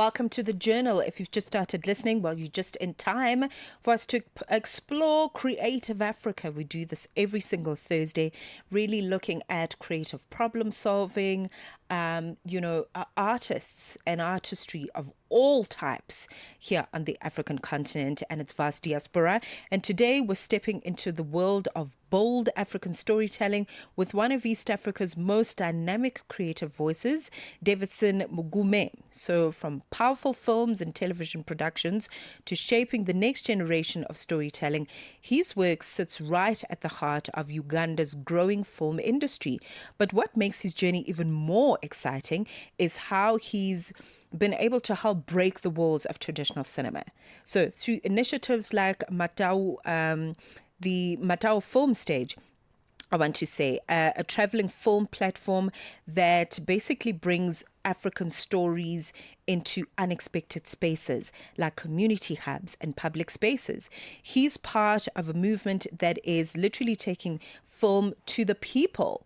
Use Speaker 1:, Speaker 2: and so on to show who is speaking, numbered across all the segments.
Speaker 1: Welcome to the journal. If you've just started listening, well, you're just in time for us to explore creative Africa. We do this every single Thursday, really looking at creative problem solving, artists and artistry of all types here on the African continent and its vast diaspora. And today we're stepping into the world of bold African storytelling with one of East Africa's most dynamic creative voices, Davidson Mugume. So from powerful films and television productions to shaping the next generation of storytelling, his work sits right at the heart of Uganda's growing film industry. But what makes his journey even more exciting is how he's been able to help break the walls of traditional cinema. So through initiatives like the Matatu Film Stage, I want to say, a traveling film platform that basically brings African stories into unexpected spaces like community hubs and public spaces. He's part of a movement that is literally taking film to the people.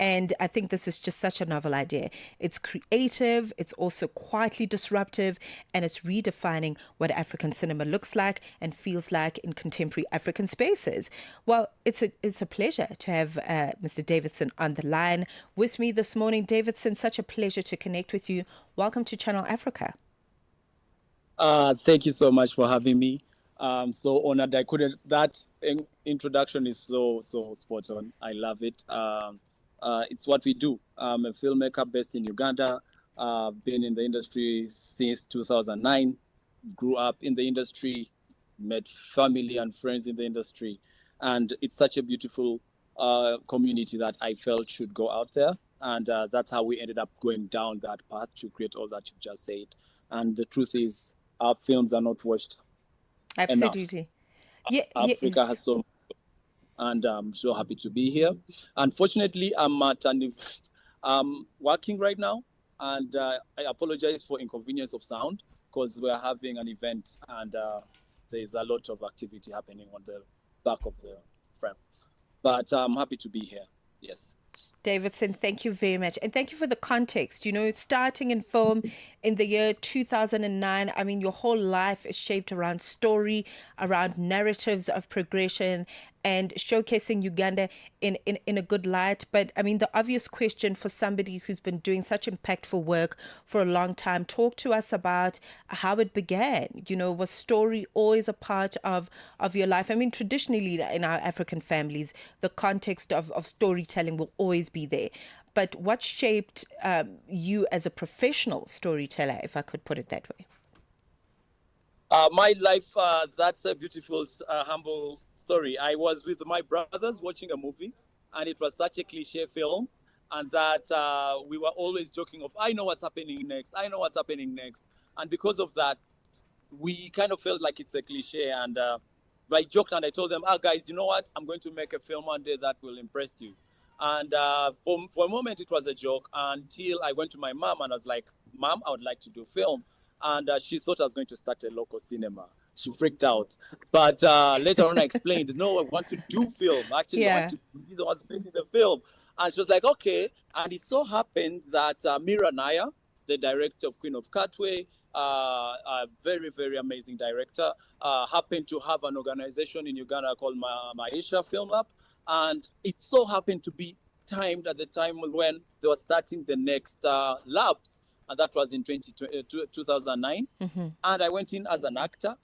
Speaker 1: And I think this is just such a novel idea. It's creative, it's also quietly disruptive, and it's redefining what African cinema looks like and feels like in contemporary African spaces. Well, it's a pleasure to have Mr. Davidson on the line with me this morning. Davidson, such a pleasure to connect with you. Welcome to Channel Africa.
Speaker 2: Thank you so much for having me. So honored. That introduction is so spot on. I love it. It's what we do. I'm a filmmaker based in Uganda. Been in the industry since 2009. Grew up in the industry, met family and friends in the industry. And it's such a beautiful community that I felt should go out there. And that's how we ended up going down that path to create all that you just said. And the truth is, our films are not watched
Speaker 1: Absolutely.
Speaker 2: enough. Africa has so much, and I'm so happy to be here. Unfortunately, I'm at an event. I'm working right now, and I apologize for inconvenience of sound because we're having an event and there's a lot of activity happening on the back of the frame. But I'm happy to be here. Yes.
Speaker 1: Davidson, thank you very much. And thank you for the context. You know, starting in film in the year 2009, I mean, your whole life is shaped around story, around narratives of progression and showcasing Uganda in a good light. But I mean, the obvious question for somebody who's been doing such impactful work for a long time, talk to us about how it began. You know, was story always a part of your life? I mean, traditionally in our African families, the context of storytelling will always be there. But what shaped you as a professional storyteller, if I could put it that way?
Speaker 2: My life, that's a beautiful, humble story. I was with my brothers watching a movie, and it was such a cliche film, and that we were always joking of, I know what's happening next, I know what's happening next. And because of that, we kind of felt like it's a cliche. And I joked and I told them, guys, you know what? I'm going to make a film one day that will impress you. And for a moment, it was a joke until I went to my mom and I was like, Mom, I would like to do film. And she thought I was going to start a local cinema. She freaked out. But later on, I explained, no, I want to do film. Actually, I want to be the ones making the film. And she was like, okay. And it so happened that Mira Naya, the director of Queen of Katwe, a very, very amazing director, happened to have an organization in Uganda called Maisha Film Lab. And it so happened to be timed at the time when they were starting the next labs. And that was in 2009. Mm-hmm. And I went in as an actor.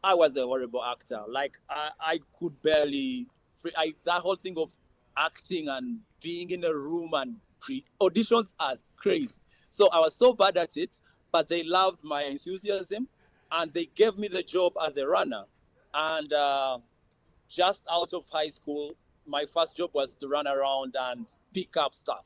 Speaker 2: I was a horrible actor. Like, I could barely... that whole thing of acting and being in a room and auditions are crazy. So I was so bad at it, but they loved my enthusiasm, and they gave me the job as a runner. And just out of high school, my first job was to run around and pick up stuff.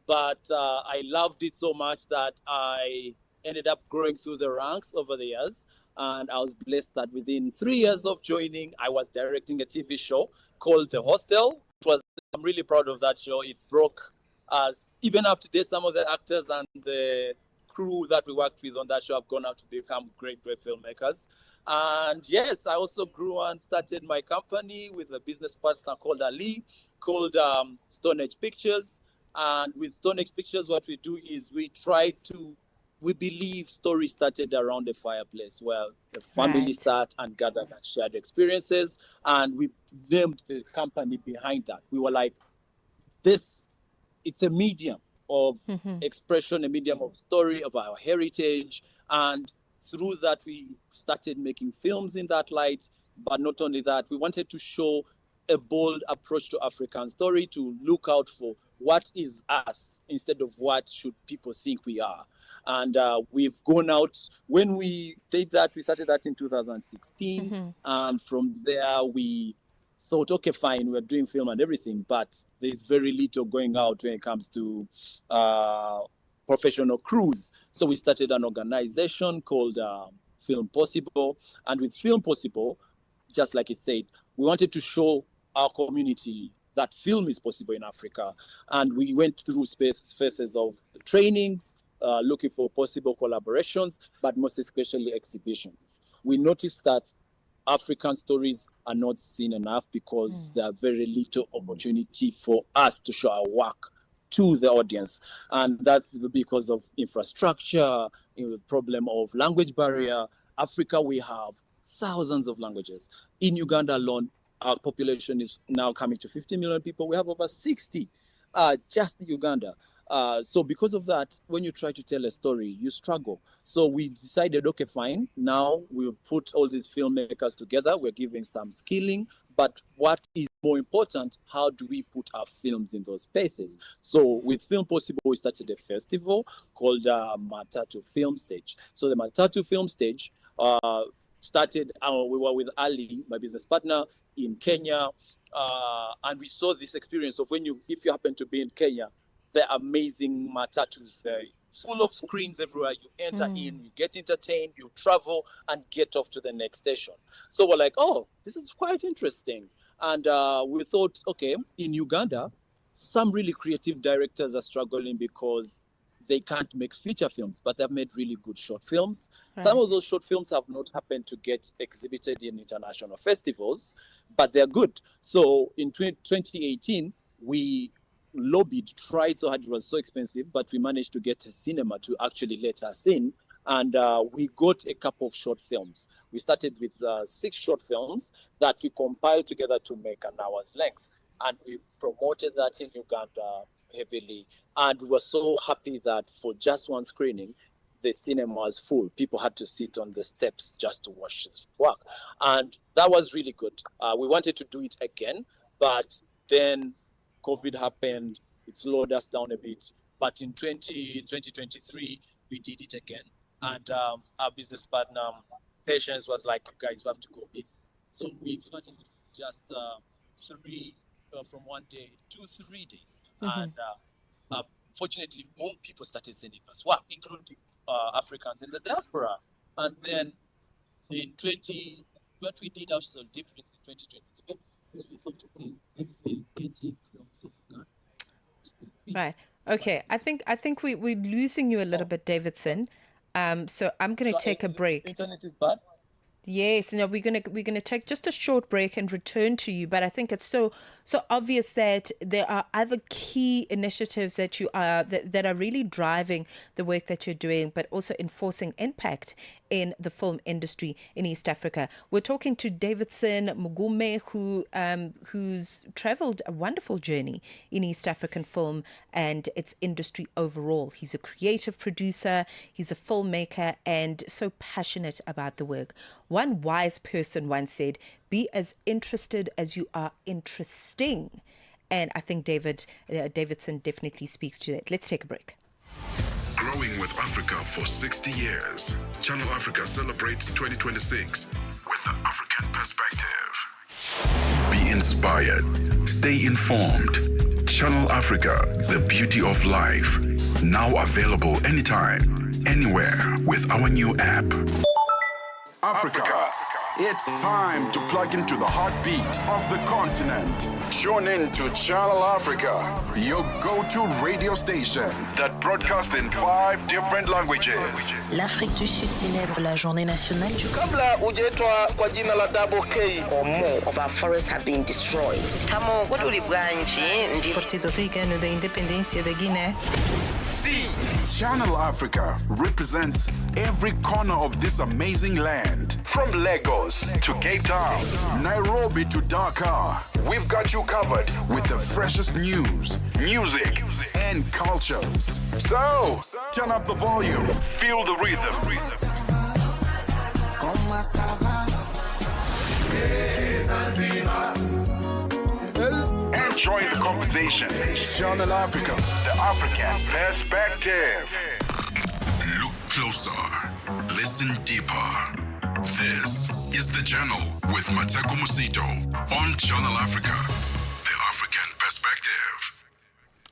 Speaker 2: But I loved it so much that I ended up growing through the ranks over the years. And I was blessed that within 3 years of joining, I was directing a TV show called The Hostel. I'm really proud of that show. It broke us. Even up to date, some of the actors and the crew that we worked with on that show have gone out to become great filmmakers. And yes, I also grew and started my company with a business partner called Ali, called Stone Age Pictures. And with Stone Age Pictures, what we do is we we believe stories started around the fireplace where the family sat and gathered and shared experiences. And we named the company behind that. We were like, it's a medium of expression, a medium of story, of our heritage. And through that, we started making films in that light. But not only that, we wanted to show a bold approach to African story, to look out for what is us instead of what should people think we are. And we've gone out. When we did that, we started that in 2016. And from there, we thought, okay, fine, we're doing film and everything, but there's very little going out when it comes to professional crews. So we started an organization called Film Possible. And with Film Possible, just like it said, we wanted to show our community that film is possible in Africa. And we went through phases of trainings, looking for possible collaborations, but most especially exhibitions. We noticed that African stories are not seen enough because there are very little opportunity for us to show our work to the audience. And that's because of infrastructure, the problem of language barrier. Africa, we have thousands of languages. In Uganda alone, our population is now coming to 50 million people. We have over 60 just in Uganda. So because of that, when you try to tell a story, you struggle. So we decided, okay, fine. Now we've put all these filmmakers together. We're giving some skilling. But what is more important, how do we put our films in those spaces? So with Film Possible, we started a festival called Matatu Film Stage. So the Matatu Film Stage started, we were with Ali, my business partner, in Kenya, and we saw this experience of if you happen to be in Kenya, the amazing matatus, full of screens everywhere. You enter in, you get entertained, you travel, and get off to the next station. So we're like, oh, this is quite interesting. And we thought, okay, in Uganda, some really creative directors are struggling because they can't make feature films, but they've made really good short films. Right. Some of those short films have not happened to get exhibited in international festivals, but they're good. So in 2018, we tried so hard, it was so expensive, but we managed to get a cinema to actually let us in. And we got a couple of short films. We started with 6 short films that we compiled together to make an hour's length. And we promoted that in Uganda heavily. And we were so happy that for just one screening, the cinema was full. People had to sit on the steps just to watch this work. And that was really good. We wanted to do it again, but then COVID happened. It slowed us down a bit. But in 2023, we did it again. And our business partner, Patience, was like, you guys, we have to go big. So we expanded it just from 1 day to 3 days. And fortunately, more people started sending us work, including Africans in the diaspora. And then what we did also different in 2023 is we thought, okay, if we getting films in Uganda.
Speaker 1: Right. Okay. I think we're losing you a little bit, Davidson. So I'm going to take a break.
Speaker 2: Internet is bad.
Speaker 1: Yes, no, we're gonna take just a short break and return to you. But I think it's so obvious that there are other key initiatives that you are that are really driving the work that you're doing, but also enforcing impact in the film industry in East Africa. We're talking to Davidson Mugume, who's traveled a wonderful journey in East African film and its industry overall. He's a creative producer, he's a filmmaker, and so passionate about the work. One wise person once said, be as interested as you are interesting. And I think Davidson definitely speaks to that. Let's take a break.
Speaker 3: Growing with Africa for 60 years. Channel Africa celebrates 2026 with the African perspective. Be inspired. Stay informed. Channel Africa, the beauty of life. Now available anytime, anywhere with our new app.
Speaker 4: Africa. It's time to plug into the heartbeat of the continent. Tune in to Channel Africa, your go-to radio station that broadcasts in 5 different languages.
Speaker 5: L'Afrique du Sud célèbre la journée nationale du
Speaker 6: Kabla hujaitwa kwa jina la double K or more of our forests have been destroyed.
Speaker 5: Partido Africano da Independência da Guiné.
Speaker 4: See Channel Africa represents every corner of this amazing land. From Lagos to Cape Town, Nairobi to Dakar, we've got you covered with the freshest news, music, and cultures. So, turn up the volume, feel the rhythm. And join the conversation. Channel Africa, the African perspective.
Speaker 3: Look closer. Listen deeper. This is The Journal with Matatu Musito on Channel Africa, the African perspective.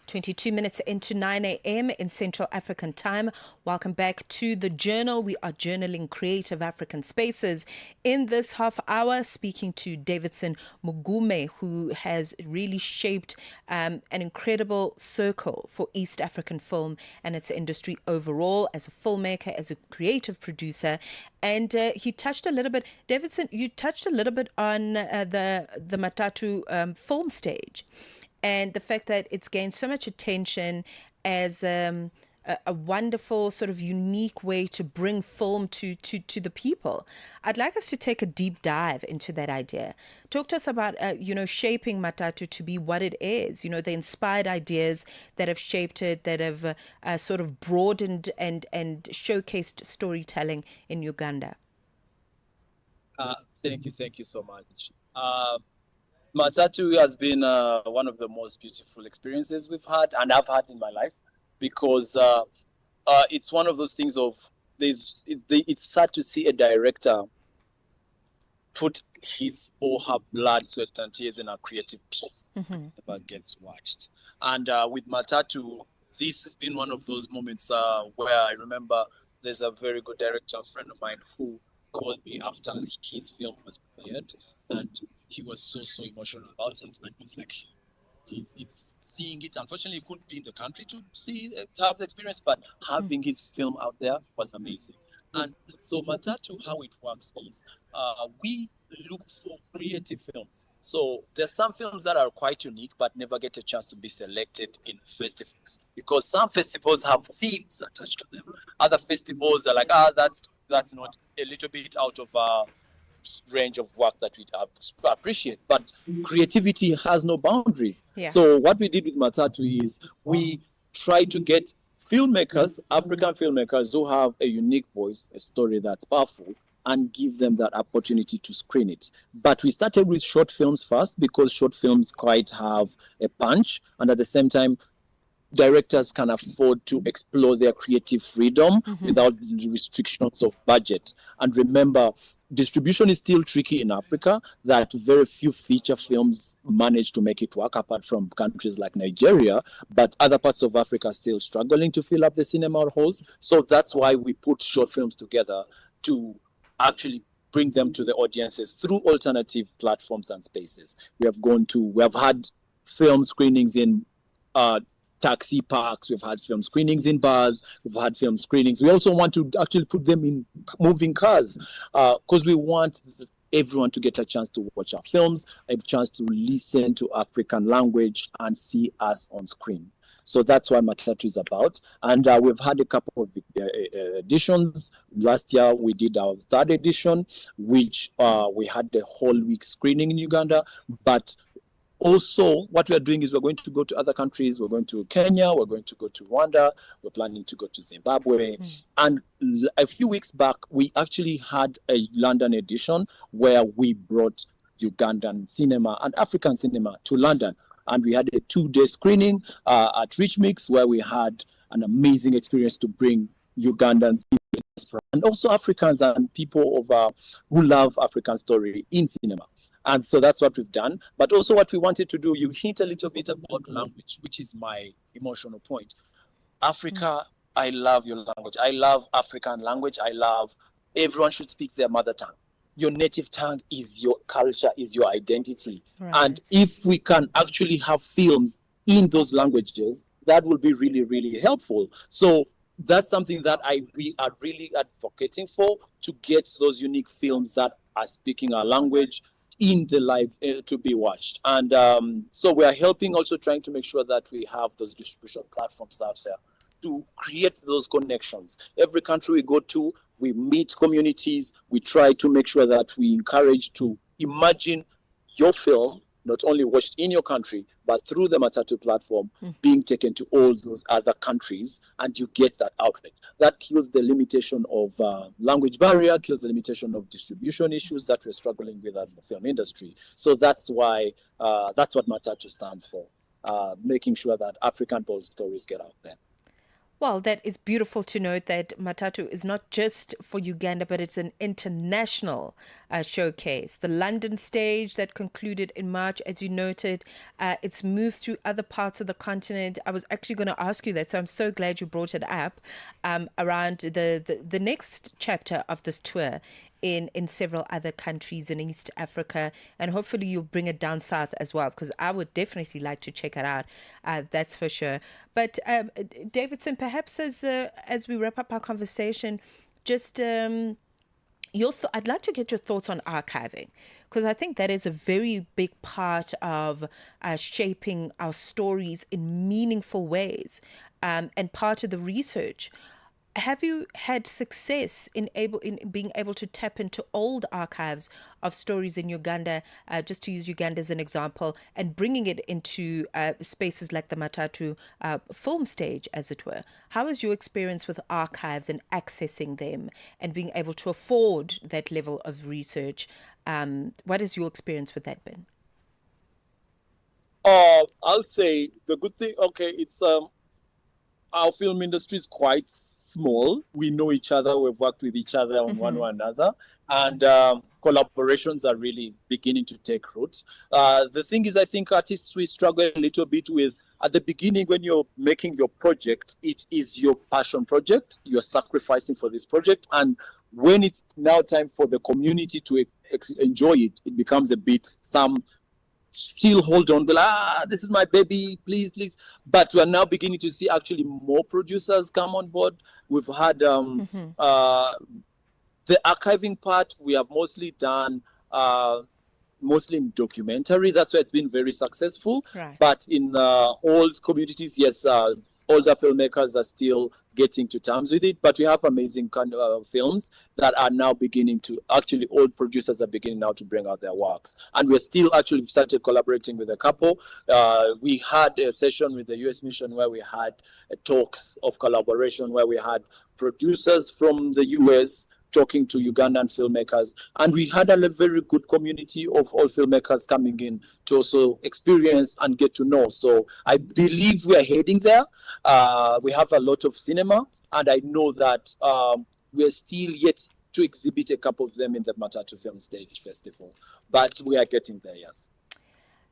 Speaker 1: 22 minutes into 9 a.m. in Central African time. Welcome back to The Journal. We are journaling creative African spaces. In this half hour, speaking to Davidson Mugume, who has really shaped an incredible circle for East African film and its industry overall, as a filmmaker, as a creative producer. And he touched a little bit, Davidson, you touched a little bit on the Matatu Film Stage, and the fact that it's gained so much attention as a wonderful sort of unique way to bring film to the people. I'd like us to take a deep dive into that idea. Talk to us about, shaping Matatu to be what it is, the inspired ideas that have shaped it, that have sort of broadened and showcased storytelling in Uganda.
Speaker 2: Thank you so much. Matatu has been one of the most beautiful experiences we've had and I've had in my life, because it's one of those things of it's sad to see a director put his or her blood, sweat, and tears in a creative piece that gets watched. And with Matatu, this has been one of those moments where I remember there's a very good director, a friend of mine, who called me after his film was premiered, and he was so emotional about it, and he's like, it's seeing it. Unfortunately, he couldn't be in the country to have the experience, but having his film out there was amazing. And so Matatu, how it works is we look for creative films. So there's some films that are quite unique but never get a chance to be selected in festivals, because some festivals have themes attached to them. Other festivals are like, that's not a little bit out of our range of work that we appreciate, but creativity has no boundaries. So what we did with Matatu is we try to get filmmakers, African filmmakers, who have a unique voice, a story that's powerful, and give them that opportunity to screen it. But we started with short films first, because short films quite have a punch, and at the same time directors can afford to explore their creative freedom without the restrictions of budget. And remember, distribution is still tricky in Africa, that very few feature films manage to make it work, apart from countries like Nigeria, but other parts of Africa are still struggling to fill up the cinema halls. So that's why we put short films together to actually bring them to the audiences through alternative platforms and spaces. We have had film screenings in taxi parks, we've had film screenings in bars, we've had film screenings. We also want to actually put them in moving cars, because we want everyone to get a chance to watch our films, a chance to listen to African language and see us on screen. So that's what Matatu is about. And we've had a couple of editions. Last year, we did our third edition, which we had the whole week screening in Uganda. But also, what we are doing is we're going to go to other countries. We're going to Kenya. We're going to go to Rwanda. We're planning to go to Zimbabwe. And a few weeks back, we actually had a London edition where we brought Ugandan cinema and African cinema to London. And we had a 2-day screening at Rich Mix, where we had an amazing experience to bring Ugandans and also Africans and people who love African story in cinema. And so that's what we've done. But also what we wanted to do, you hint a little bit about language, which is my emotional point. Africa, I love your language. I love African language. Everyone should speak their mother tongue. Your native tongue is your culture, is your identity. Right. And if we can actually have films in those languages, that will be really, really helpful. So that's something that we are really advocating for, to get those unique films that are speaking our language in the live to be watched. And so we are helping, also trying to make sure that we have those distribution platforms out there to create those connections. Every country we go to, we meet communities. We try to make sure that we encourage to imagine your film not only watched in your country, but through the Matatu platform being taken to all those other countries, and you get that outlet. That kills the limitation of language barrier, kills the limitation of distribution issues that we're struggling with as the film industry. So that's why, that's what Matatu stands for, making sure that African bold stories get out there.
Speaker 1: Well, that is beautiful to note that Matatu is not just for Uganda, but it's an international showcase. The London stage that concluded in March, as you noted, it's moved through other parts of the continent. I was actually going to ask you that, so I'm so glad you brought it up around the next chapter of this tour in several other countries in East Africa, and hopefully you'll bring it down south as well, because I would definitely like to check it out. That's for sure. But Davidson, perhaps as we wrap up our conversation, just I'd like to get your thoughts on archiving, because I think that is a very big part of shaping our stories in meaningful ways, and part of the research. Have you had success in being able to tap into old archives of stories in Uganda, just to use Uganda as an example, and bringing it into spaces like the Matatu Film Stage, as it were? How is your experience with archives and accessing them and being able to afford that level of research? What has your experience with that been?
Speaker 2: I'll say the good thing, it's our film industry is quite small. We know each other. We've worked with each other on one or another. And collaborations are really beginning to take root. The thing is, I think artists, we struggle a little bit with, at the beginning, when you're making your project, it is your passion project. You're sacrificing for this project. And when it's now time for the community to enjoy it, it becomes a bit, some still hold on, this is my baby, please. But we're now beginning to see actually more producers come on board. We've had the archiving part, we have mostly done mostly in documentary. That's why it's been very successful.
Speaker 1: Right.
Speaker 2: But in old communities, yes, older filmmakers are still getting to terms with it. But we have amazing kind of films that are now beginning to, actually old producers are beginning now to bring out their works. And we're still actually started collaborating with a couple. We had a session with the US Mission where we had talks of collaboration, where we had producers from the US talking to Ugandan filmmakers. And we had a very good community of all filmmakers coming in to also experience and get to know. So I believe we're heading there. We have a lot of cinema, and I know that we're still yet to exhibit a couple of them in the Matatu Film Stage Festival. But we are getting there, yes.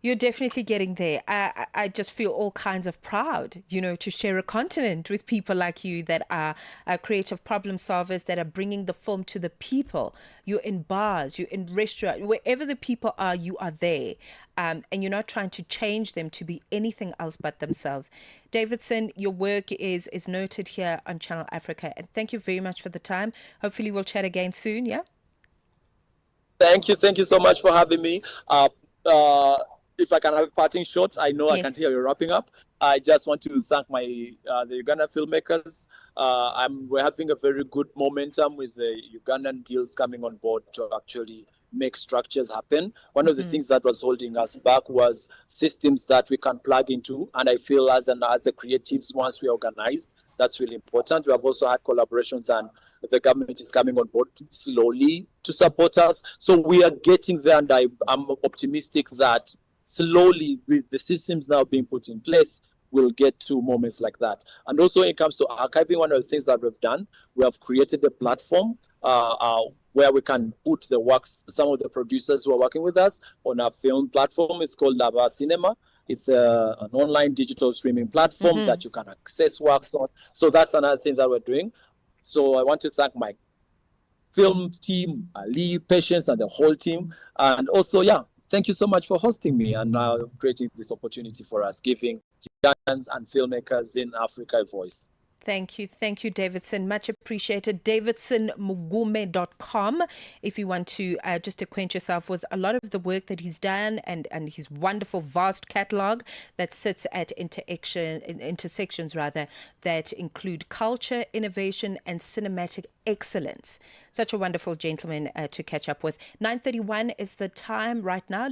Speaker 1: You're definitely getting there. I just feel all kinds of proud, to share a continent with people like you that are creative problem solvers, that are bringing the film to the people. You're in bars, you're in restaurants, wherever the people are, you are there. And you're not trying to change them to be anything else but themselves. Davidson, your work is noted here on Channel Africa. And thank you very much for the time. Hopefully we'll chat again soon, yeah?
Speaker 2: Thank you so much for having me. If I can have a parting shot, I know yes. I can hear you wrapping up. I just want to thank the Ugandan filmmakers. We're having a very good momentum with the Ugandan guilds coming on board to actually make structures happen. One of the things that was holding us back was systems that we can plug into. And I feel as a creatives, once we organized, that's really important. We have also had collaborations, and the government is coming on board slowly to support us. So we are getting there, and I'm optimistic that slowly, with the systems now being put in place, we'll get to moments like that. And also, when it comes to archiving, one of the things that we've done, we have created a platform where we can put the works, some of the producers who are working with us on our film platform. It's called Lava Cinema. It's an online digital streaming platform that you can access works on. So that's another thing that we're doing. So I want to thank my film team, Ali, Patience, and the whole team. And also, thank you so much for hosting me and creating this opportunity for us, giving Ugandans and filmmakers in Africa a voice.
Speaker 1: Thank you, Davidson. Much appreciated. DavidsonMugume.com if you want to just acquaint yourself with a lot of the work that he's done and his wonderful, vast catalogue that sits at intersections that include culture, innovation, and cinematic excellence. Such a wonderful gentleman to catch up with. 9:31 is the time right now.